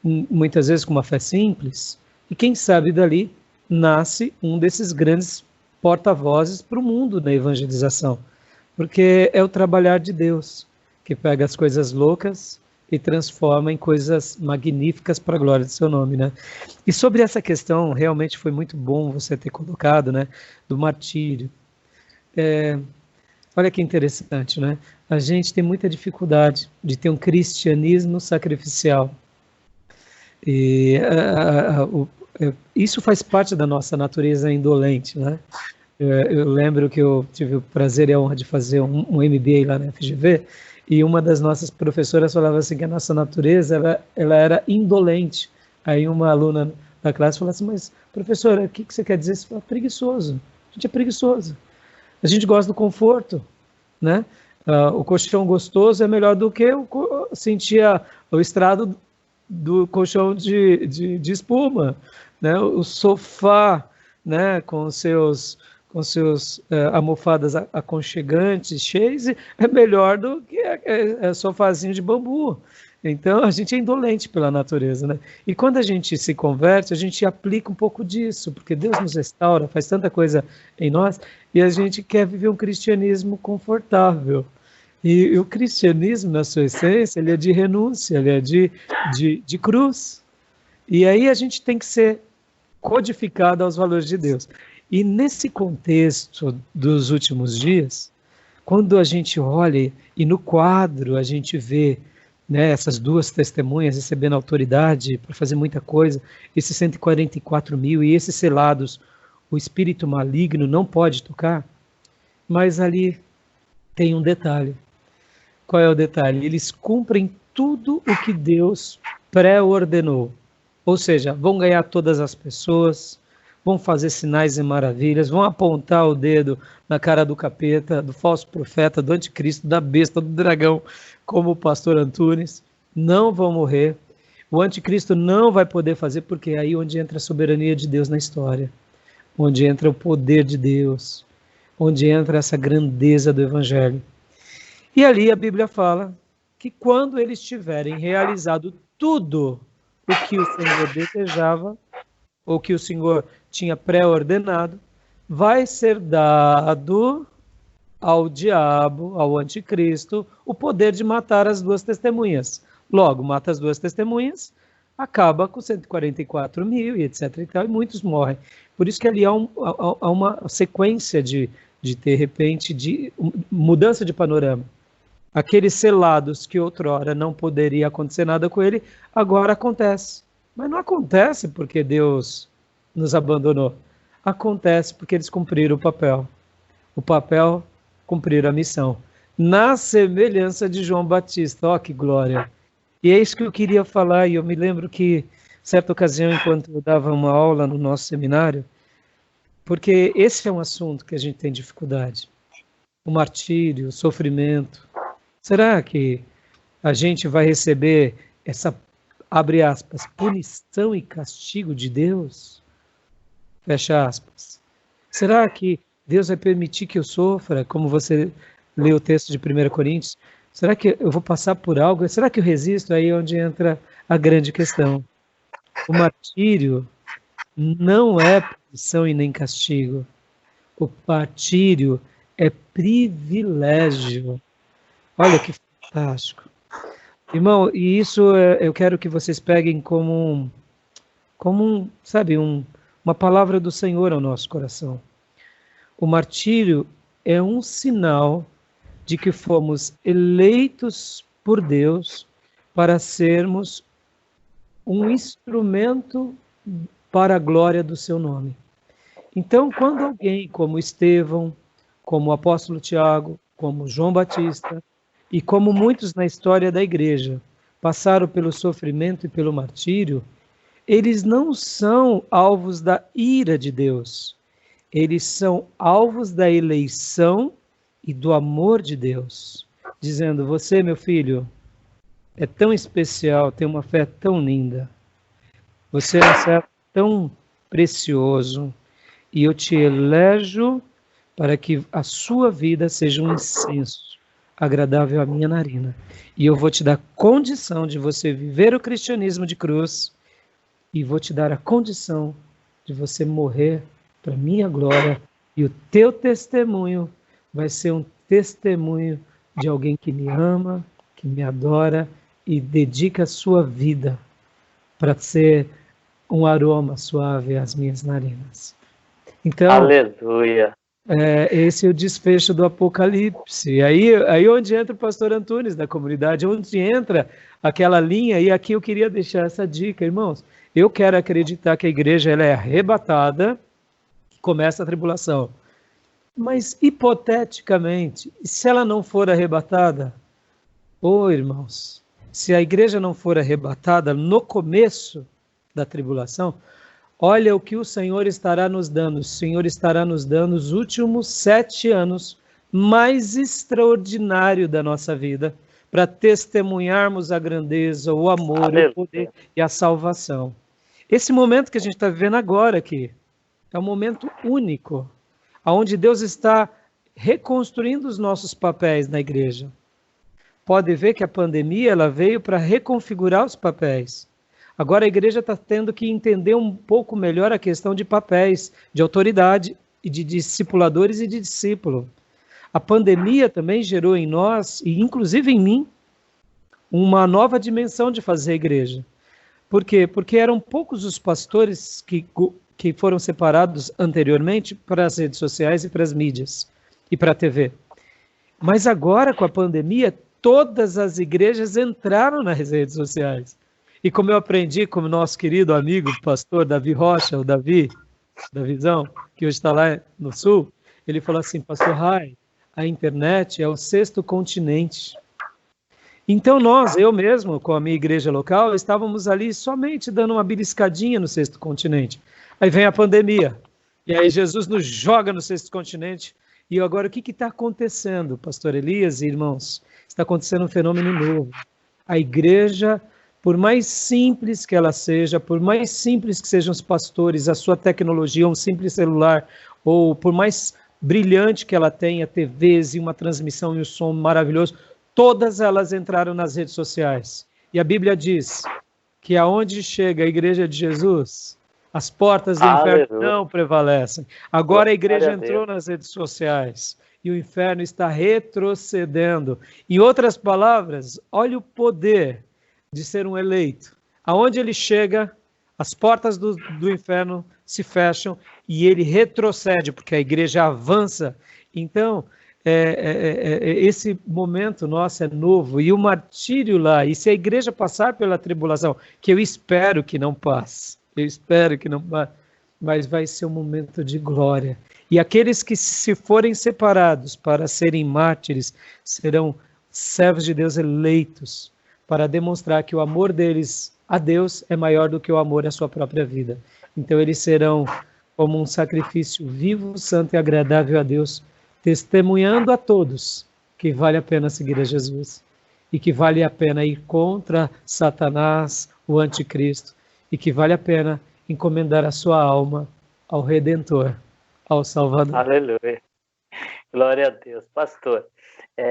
muitas vezes com uma fé simples, e quem sabe dali nasce um desses grandes porta-vozes para o mundo na evangelização, porque é o trabalhar de Deus, que pega as coisas loucas e transforma em coisas magníficas para a glória do seu nome, né? E sobre essa questão, realmente foi muito bom você ter colocado, né, do martírio. Olha que interessante, né? A gente tem muita dificuldade de ter um cristianismo sacrificial. E isso faz parte da nossa natureza indolente, né? Eu lembro que eu tive o prazer e a honra de fazer um MBA lá na FGV, e uma das nossas professoras falava assim que a nossa natureza ela era indolente. Aí uma aluna da classe falou assim, mas professora, o que você quer dizer? Você fala, preguiçoso. A gente é preguiçoso. A gente gosta do conforto, né? O colchão gostoso é melhor do que sentir o estrado do colchão de espuma, né? O sofá, né? Com seus almofadas aconchegantes, cheias, é melhor do que sofazinho de bambu. Então, a gente é indolente pela natureza, né? E quando a gente se converte, a gente aplica um pouco disso, porque Deus nos restaura, faz tanta coisa em nós, e a gente quer viver um cristianismo confortável. E o cristianismo, na sua essência, ele é de renúncia, ele é de cruz. E aí a gente tem que ser codificado aos valores de Deus. E nesse contexto dos últimos dias, quando a gente olha e no quadro a gente vê, né, essas duas testemunhas recebendo autoridade para fazer muita coisa, esses 144 mil e esses selados, o espírito maligno não pode tocar, mas ali tem um detalhe. Qual é o detalhe? Eles cumprem tudo o que Deus pré-ordenou. Ou seja, vão ganhar todas as pessoas, vão fazer sinais e maravilhas, vão apontar o dedo na cara do capeta, do falso profeta, do anticristo, da besta, do dragão, como o pastor Antunes. Não vão morrer. O anticristo não vai poder fazer, porque é aí onde entra a soberania de Deus na história, onde entra o poder de Deus, onde entra essa grandeza do evangelho. E ali a Bíblia fala que quando eles tiverem realizado tudo o que o Senhor desejava, ou que o Senhor tinha pré-ordenado, vai ser dado ao diabo, ao anticristo, o poder de matar as duas testemunhas. Logo, mata as duas testemunhas, acaba com 144 mil e etc. E tal, e muitos morrem. Por isso que ali há uma sequência de repente, de mudança de panorama. Aqueles selados que outrora não poderia acontecer nada com ele, agora acontece. Mas não acontece porque Deus nos abandonou. Acontece porque eles cumpriram o papel. O papel, cumprir a missão. Na semelhança de João Batista. Ó, que glória! E é isso que eu queria falar. E eu me lembro que, certa ocasião, enquanto eu dava uma aula no nosso seminário, porque esse é um assunto que a gente tem dificuldade. O martírio, o sofrimento. Será que a gente vai receber essa, abre aspas, punição e castigo de Deus? Fecha aspas. Será que Deus vai permitir que eu sofra, como você lê o texto de 1 Coríntios? Será que eu vou passar por algo? Será que eu resisto? Aí é onde entra a grande questão. O martírio não é punição e nem castigo. O martírio é privilégio. Olha que fantástico. Irmão, e isso eu quero que vocês peguem como sabe, uma palavra do Senhor ao nosso coração. O martírio é um sinal de que fomos eleitos por Deus para sermos um instrumento para a glória do seu nome. Então, quando alguém como Estevão, como o apóstolo Tiago, como João Batista, e como muitos na história da igreja passaram pelo sofrimento e pelo martírio, eles não são alvos da ira de Deus. Eles são alvos da eleição e do amor de Deus. Dizendo, você, meu filho, é tão especial, tem uma fé tão linda. Você é um servo tão precioso. E eu te elejo para que a sua vida seja um incenso agradável à minha narina. E eu vou te dar condição de você viver o cristianismo de cruz e vou te dar a condição de você morrer para minha glória e o teu testemunho vai ser um testemunho de alguém que me ama, que me adora e dedica a sua vida para ser um aroma suave às minhas narinas. Então, Aleluia. esse é o desfecho do Apocalipse. Aí onde entra o pastor Antunes da comunidade, onde entra aquela linha, e aqui eu queria deixar essa dica, irmãos. Eu quero acreditar que a igreja ela é arrebatada, que começa a tribulação. Mas, hipoteticamente, se ela não for arrebatada, irmãos, se a igreja não for arrebatada no começo da tribulação, olha o que o Senhor estará nos dando. O Senhor estará nos dando os últimos 7 anos mais extraordinário da nossa vida, para testemunharmos a grandeza, o amor, Aleluia. o poder e a salvação. Esse momento que a gente está vivendo agora aqui, é um momento único, onde Deus está reconstruindo os nossos papéis na igreja. Pode ver que a pandemia ela veio para reconfigurar os papéis. Agora a igreja está tendo que entender um pouco melhor a questão de papéis, de autoridade, e de discipuladores e de discípulo. A pandemia também gerou em nós, e inclusive em mim, uma nova dimensão de fazer a igreja. Por quê? Porque eram poucos os pastores que foram separados anteriormente para as redes sociais e para as mídias e para a TV. Mas agora, com a pandemia, todas as igrejas entraram nas redes sociais. E como eu aprendi com o nosso querido amigo, pastor Davi Rocha, o Davi, da Visão, que hoje está lá no Sul, ele falou assim, pastor Rai, a internet é o 6º continente. Então eu mesmo, com a minha igreja local, estávamos ali somente dando uma beliscadinha no 6º continente. Aí vem a pandemia, e aí Jesus nos joga no 6º continente. E agora o que está acontecendo, pastor Elias e irmãos? Está acontecendo um fenômeno novo. A igreja, por mais simples que ela seja, por mais simples que sejam os pastores, a sua tecnologia, um simples celular, ou por mais brilhante que ela tenha, TVs e uma transmissão e um som maravilhoso, todas elas entraram nas redes sociais. E a Bíblia diz que aonde chega a igreja de Jesus, as portas do inferno não prevalecem. Agora a igreja entrou nas redes sociais e o inferno está retrocedendo. Em outras palavras, olha o poder de ser um eleito. Aonde ele chega, as portas do inferno se fecham e ele retrocede, porque a igreja avança. Então, esse momento nosso é novo, e o martírio lá, e se a igreja passar pela tribulação, que eu espero que não passe, mas vai ser um momento de glória. E aqueles que se forem separados para serem mártires, serão servos de Deus eleitos, para demonstrar que o amor deles a Deus é maior do que o amor à sua própria vida. Então eles serão como um sacrifício vivo, santo e agradável a Deus, testemunhando a todos que vale a pena seguir a Jesus e que vale a pena ir contra Satanás, o anticristo, e que vale a pena encomendar a sua alma ao Redentor, ao Salvador. Aleluia. Glória a Deus. Pastor,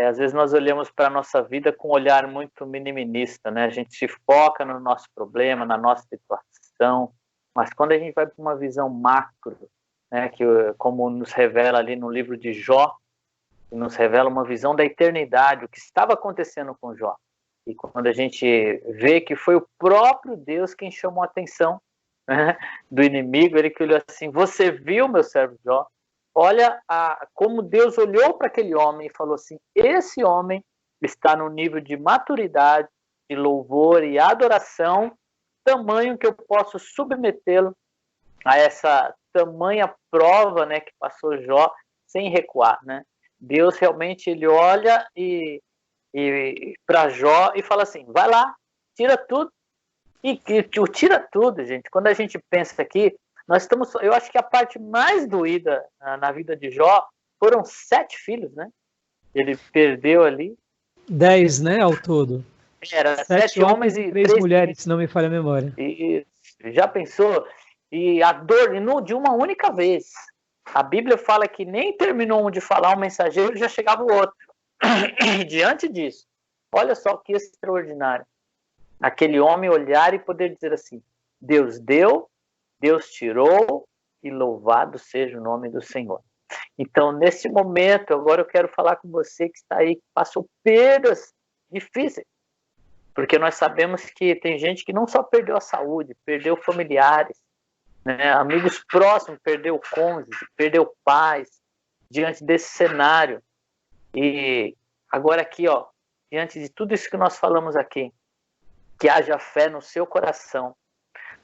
às vezes nós olhamos para a nossa vida com um olhar muito minimalista, né? A gente se foca no nosso problema, na nossa situação, mas quando a gente vai para uma visão macro, né, que como nos revela ali no livro de Jó, nos revela uma visão da eternidade, o que estava acontecendo com Jó. E quando a gente vê que foi o próprio Deus quem chamou a atenção, né, do inimigo, ele que olhou assim, você viu, meu servo Jó? Olha como Deus olhou para aquele homem e falou assim, esse homem está no nível de maturidade, de louvor e adoração, tamanho que eu posso submetê-lo a essa tamanha prova, né, que passou Jó sem recuar, né? Deus realmente ele olha e para Jó e fala assim, vai lá, tira tudo. E tira tudo, gente. Quando a gente pensa aqui, eu acho que a parte mais doída na vida de Jó foram 7 filhos, né? Ele perdeu ali. 10, né, ao todo. Era 7 homens e 3 mulheres, se não me falha a memória. E já pensou? E a dor de uma única vez. A Bíblia fala que nem terminou de falar um mensageiro, já chegava o outro. E diante disso, olha só que extraordinário. Aquele homem olhar e poder dizer assim, Deus deu, Deus tirou, e louvado seja o nome do Senhor. Então, nesse momento, agora eu quero falar com você que está aí, que passou perdas difíceis. Porque nós sabemos que tem gente que não só perdeu a saúde, perdeu familiares, né? Amigos próximos, perdeu cônjuge, perdeu pais, diante desse cenário. E agora aqui, ó, diante de tudo isso que nós falamos aqui, que haja fé no seu coração,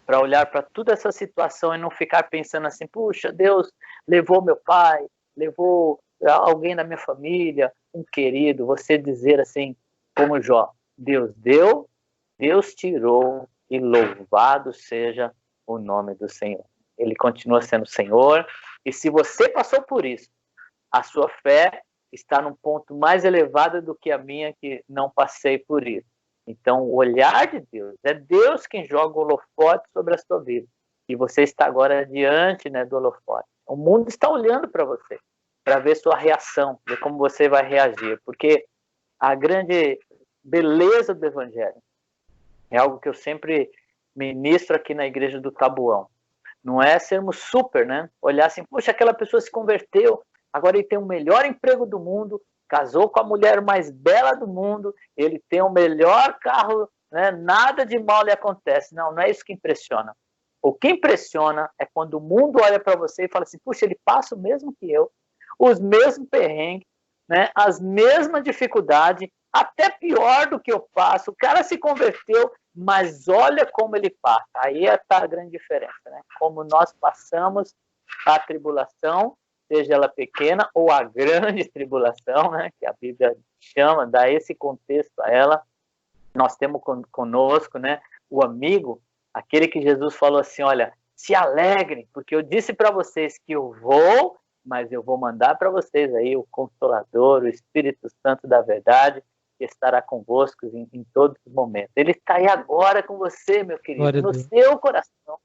para olhar para toda essa situação e não ficar pensando assim, puxa, Deus levou meu pai, levou alguém da minha família, um querido, você dizer assim, como Jó, Deus deu, Deus tirou, e louvado seja o nome do Senhor. Ele continua sendo Senhor, e se você passou por isso, a sua fé está num ponto mais elevado do que a minha, que não passei por isso. Então, o olhar de Deus, é Deus quem joga o holofote sobre a sua vida. E você está agora diante, né, do holofote. O mundo está olhando para você, para ver sua reação, ver como você vai reagir. Porque a grande beleza do Evangelho é algo que eu sempre ministro aqui na igreja do Taboão. Não é sermos super, né? Olhar assim, poxa, aquela pessoa se converteu, agora ele tem o melhor emprego do mundo, casou com a mulher mais bela do mundo, ele tem o melhor carro, né? Nada de mal lhe acontece. Não, não é isso que impressiona. O que impressiona é quando o mundo olha para você e fala assim, puxa, ele passa o mesmo que eu, os mesmos perrengues, né? As mesmas dificuldades, até pior do que eu passo. O cara se converteu, mas olha como ele passa. Aí está a grande diferença, né? Como nós passamos a tribulação, seja ela pequena ou a grande tribulação, né, que a Bíblia chama, dá esse contexto a ela. Nós temos conosco, né, o amigo, aquele que Jesus falou assim, olha, se alegrem, porque eu disse para vocês que eu vou, mas eu vou mandar para vocês aí o Consolador, o Espírito Santo da verdade, que estará convosco em todos os momentos. Ele está aí agora com você, meu querido, no seu coração.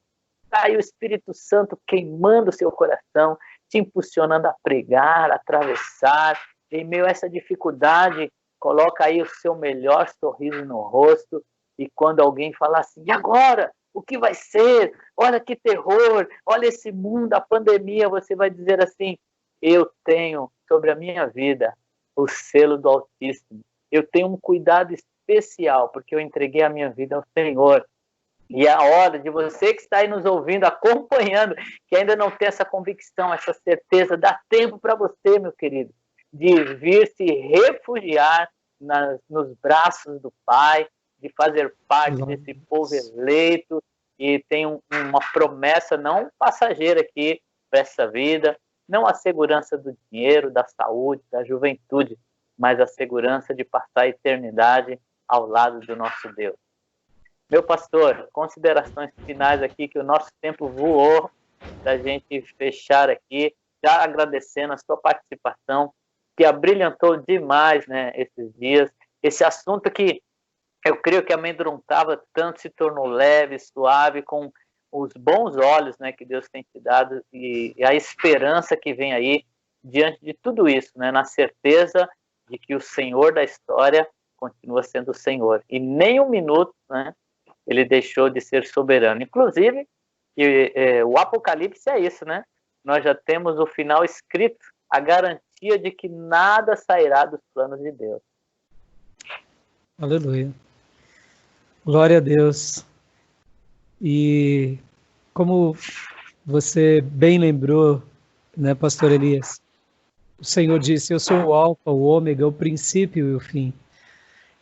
Está aí o Espírito Santo queimando o seu coração, te impulsionando a pregar, a atravessar. Em meio a essa dificuldade, coloca aí o seu melhor sorriso no rosto, e quando alguém falar assim, e agora? O que vai ser? Olha que terror, olha esse mundo, a pandemia, você vai dizer assim, eu tenho sobre a minha vida o selo do Altíssimo. Eu tenho um cuidado especial, porque eu entreguei a minha vida ao Senhor. E é a hora de você que está aí nos ouvindo, acompanhando, que ainda não tem essa convicção, essa certeza, dá tempo para você, meu querido, de vir se refugiar nos braços do Pai, de fazer parte desse povo eleito, e tem uma promessa não passageira aqui para essa vida, não a segurança do dinheiro, da saúde, da juventude, mas a segurança de passar a eternidade ao lado do nosso Deus. Meu pastor, considerações finais aqui, que o nosso tempo voou, da gente fechar aqui, já agradecendo a sua participação, que abrilhantou demais, né, esses dias. Esse assunto que eu creio que amedrontava tanto se tornou leve, suave, com os bons olhos, né, que Deus tem te dado, e a esperança que vem aí diante de tudo isso, né, na certeza de que o Senhor da história continua sendo o Senhor. E nem um minuto, né, ele deixou de ser soberano. Inclusive, o Apocalipse é isso, né? Nós já temos o final escrito, a garantia de que nada sairá dos planos de Deus. Aleluia. Glória a Deus. E como você bem lembrou, né, pastor Elias, o Senhor disse, eu sou o alfa, o ômega, o princípio e o fim.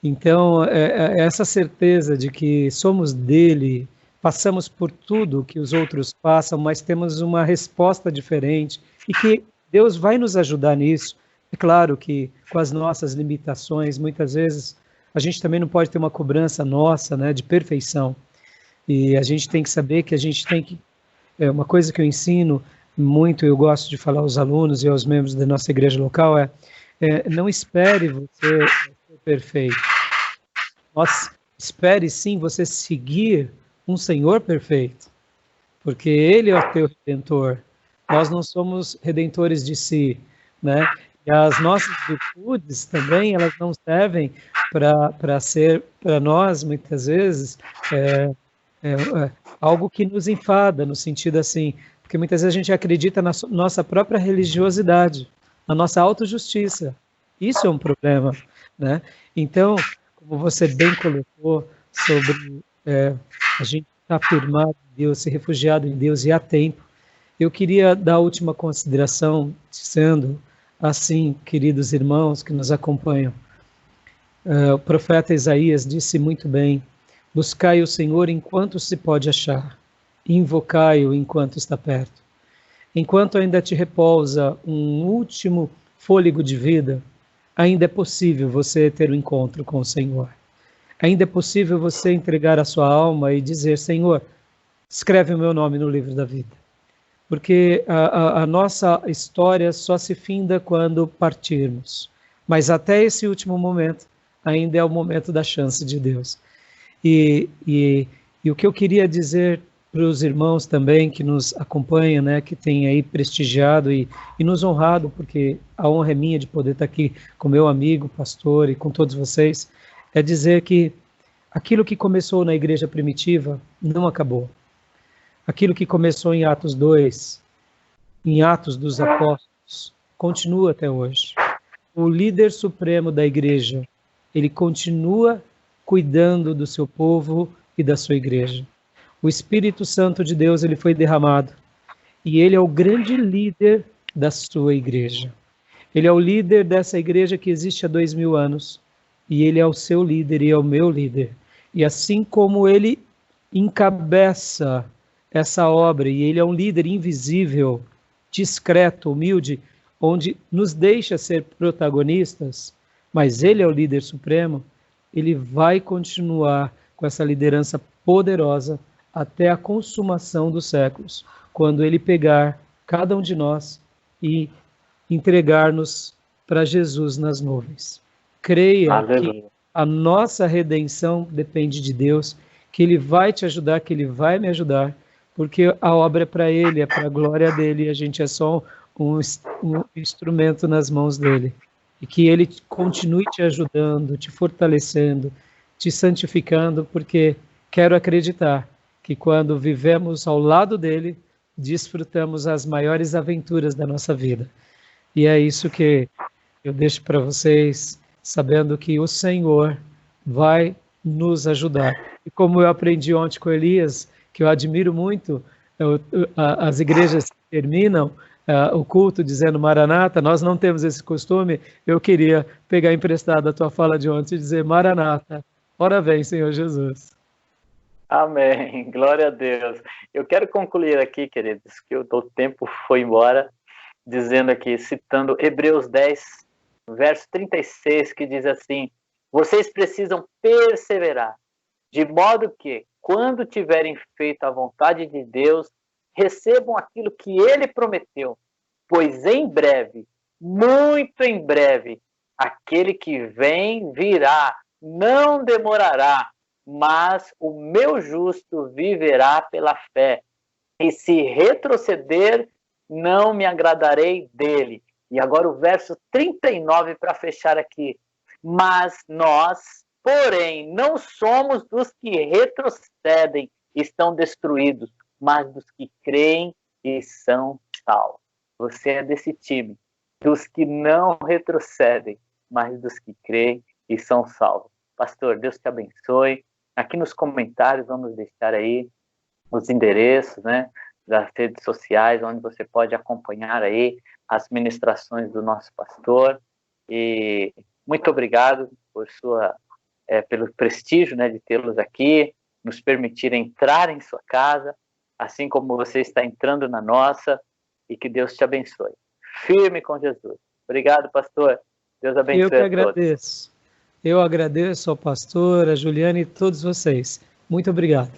Então, essa certeza de que somos dele, passamos por tudo que os outros passam, mas temos uma resposta diferente e que Deus vai nos ajudar nisso. É claro que com as nossas limitações, muitas vezes, a gente também não pode ter uma cobrança nossa, né, de perfeição. E a gente tem que saber que a gente tem que... uma coisa que eu ensino muito, eu gosto de falar aos alunos e aos membros da nossa igreja local, não espere você ser perfeito. Espere sim você seguir um Senhor perfeito, porque Ele é o teu Redentor. Nós não somos redentores de si, né? E as nossas virtudes também, elas não servem para ser, para nós, muitas vezes, algo que nos enfada, no sentido assim, porque muitas vezes a gente acredita na nossa própria religiosidade, na nossa autojustiça. Isso é um problema, né? Então, como você bem colocou, sobre a gente estar firmado em Deus, ser refugiado em Deus, e há tempo. Eu queria dar a última consideração, dizendo assim, queridos irmãos que nos acompanham, o profeta Isaías disse muito bem: buscai o Senhor enquanto se pode achar, invocai-o enquanto está perto. Enquanto ainda te repousa um último fôlego de vida, ainda é possível você ter um encontro com o Senhor. Ainda é possível você entregar a sua alma e dizer: Senhor, escreve o meu nome no livro da vida. Porque a nossa história só se finda quando partirmos. Mas até esse último momento, ainda é o momento da chance de Deus. E o que eu queria dizer para os irmãos também que nos acompanham, né, que têm aí prestigiado e nos honrado, porque a honra é minha de poder estar aqui com meu amigo, pastor, e com todos vocês, é dizer que aquilo que começou na igreja primitiva não acabou. Aquilo que começou em Atos 2, em Atos dos Apóstolos, continua até hoje. O líder supremo da igreja, ele continua cuidando do seu povo e da sua igreja. O Espírito Santo de Deus, ele foi derramado, e ele é o grande líder da sua igreja. Ele é o líder dessa igreja que existe há 2000 anos, e ele é o seu líder e é o meu líder. E assim como ele encabeça essa obra, e ele é um líder invisível, discreto, humilde, onde nos deixa ser protagonistas, mas ele é o líder supremo, ele vai continuar com essa liderança poderosa até a consumação dos séculos, quando ele pegar cada um de nós e entregar-nos para Jesus nas nuvens. Creia que a nossa redenção depende de Deus, que ele vai te ajudar, que ele vai me ajudar, porque a obra é para ele, é para a glória dele, e a gente é só um instrumento nas mãos dele. E que ele continue te ajudando, te fortalecendo, te santificando, porque quero acreditar que quando vivemos ao lado dele, desfrutamos as maiores aventuras da nossa vida. E é isso que eu deixo para vocês, sabendo que o Senhor vai nos ajudar. E como eu aprendi ontem com Elias, que eu admiro muito, as igrejas terminam o culto dizendo Maranata, nós não temos esse costume. Eu queria pegar emprestado a tua fala de ontem e dizer Maranata, ora vem, Senhor Jesus. Amém, glória a Deus. Eu quero concluir aqui, queridos, que o tempo foi embora, dizendo aqui, citando Hebreus 10, verso 36, que diz assim: vocês precisam perseverar, de modo que, quando tiverem feito a vontade de Deus, recebam aquilo que ele prometeu, pois em breve, muito em breve, aquele que vem virá, não demorará, mas o meu justo viverá pela fé, e se retroceder, não me agradarei dele. E agora o verso 39 para fechar aqui. Mas nós, porém, não somos dos que retrocedem e estão destruídos, mas dos que creem e são salvos. Você é desse time, dos que não retrocedem, mas dos que creem e são salvos. Pastor, Deus te abençoe. Aqui nos comentários vamos deixar aí os endereços, né, das redes sociais, onde você pode acompanhar aí as ministrações do nosso pastor. E muito obrigado pelo prestígio, né, de tê-los aqui, nos permitir entrar em sua casa, assim como você está entrando na nossa, e que Deus te abençoe. Firme com Jesus. Obrigado, pastor. Deus abençoe a todos. Eu que agradeço. Eu agradeço ao pastor, a Juliana e todos vocês. Muito obrigado.